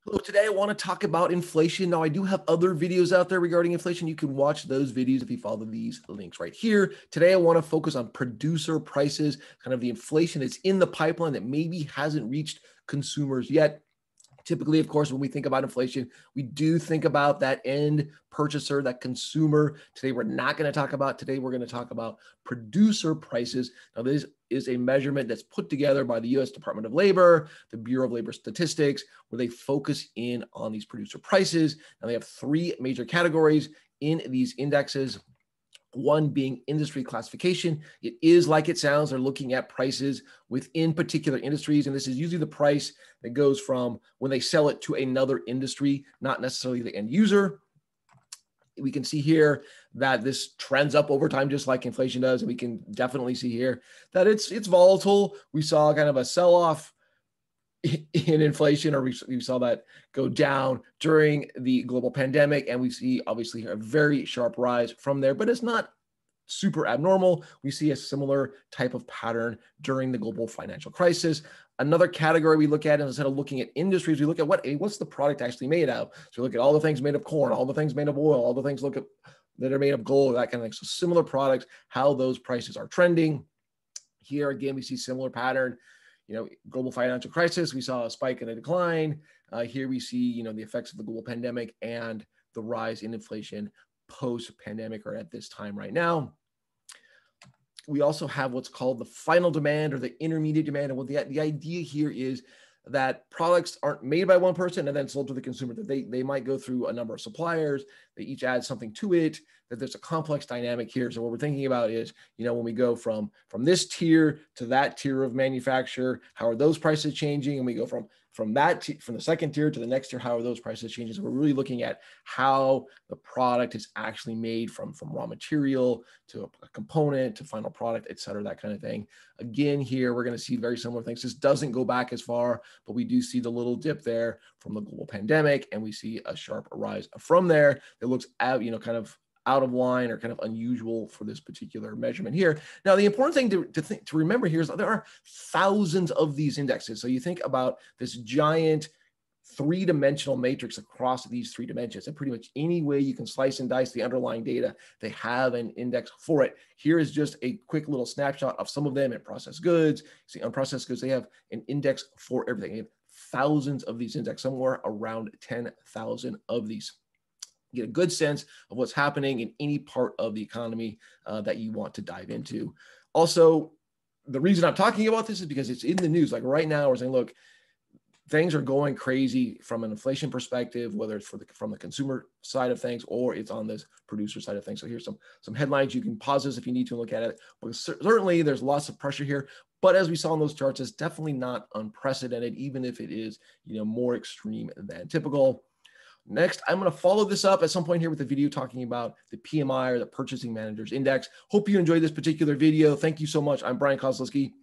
Hello, today I want to talk about inflation. Now, I do have other videos out there regarding inflation. You can watch those videos if you follow these links right here. Today, I want to focus on producer prices, kind of the inflation that's in the pipeline that maybe hasn't reached consumers yet. Typically, of course, when we think about inflation, we do think about that end purchaser, that consumer. Today, we're not going to talk about. Today, we're going to talk about producer prices. Now, this is a measurement that's put together by the U.S. Department of Labor, the Bureau of Labor Statistics, where they focus in on these producer prices. Now, they have three major categories in these indexes. One being industry classification. It is like it sounds. They're looking at prices within particular industries. And this is usually the price that goes from when they sell it to another industry, not necessarily the end user. We can see here that this trends up over time, just like inflation does. And we can definitely see here that it's volatile. We saw kind of a sell-off in inflation, or we saw that go down during the global pandemic. And we see obviously a very sharp rise from there, but it's not super abnormal. We see a similar type of pattern during the global financial crisis. Another category we look at, instead of looking at industries, we look at what's the product actually made out of. So we look at all the things made of corn, all the things made of oil, all the things that are made of gold, that kind of thing. So similar products, how those prices are trending. Here again, we see similar pattern. Global financial crisis, we saw a spike and a decline. Here we see, the effects of the global pandemic and the rise in inflation post-pandemic, or at this time right now. We also have what's called the final demand or the intermediate demand. And what the idea here is that products aren't made by one person and then sold to the consumer, that they might go through a number of suppliers, they each add something to it, that there's a complex dynamic here. So what we're thinking about is, when we go from this tier to that tier of manufacturer, how are those prices changing? And we go from the second tier to the next tier, how are those prices changing? So we're really looking at how the product is actually made from raw material to a component to final product, et cetera, that kind of thing. Again, here, we're going to see very similar things. This doesn't go back as far, but we do see the little dip there from the global pandemic, and we see a sharp rise from there. It looks out, kind of out of line or kind of unusual for this particular measurement here. Now, the important thing to remember here is that there are thousands of these indexes. So you think about this giant three-dimensional matrix across these three dimensions, and pretty much any way you can slice and dice the underlying data, they have an index for it. Here is just a quick little snapshot of some of them in processed goods. See, unprocessed goods, they have an index for everything. They have thousands of these indexes, somewhere around 10,000 of these. Get a good sense of what's happening in any part of the economy that you want to dive into. Also, the reason I'm talking about this is because it's in the news. Like right now, we're saying, look, things are going crazy from an inflation perspective, whether it's from the consumer side of things or it's on this producer side of things. So here's some headlines. You can pause this if you need to look at it. But certainly there's lots of pressure here. But as we saw in those charts, it's definitely not unprecedented, even if it is more extreme than typical. Next, I'm going to follow this up at some point here with a video talking about the PMI, or the Purchasing Managers Index. Hope you enjoyed this particular video. Thank you so much. I'm Brian Kozlowski.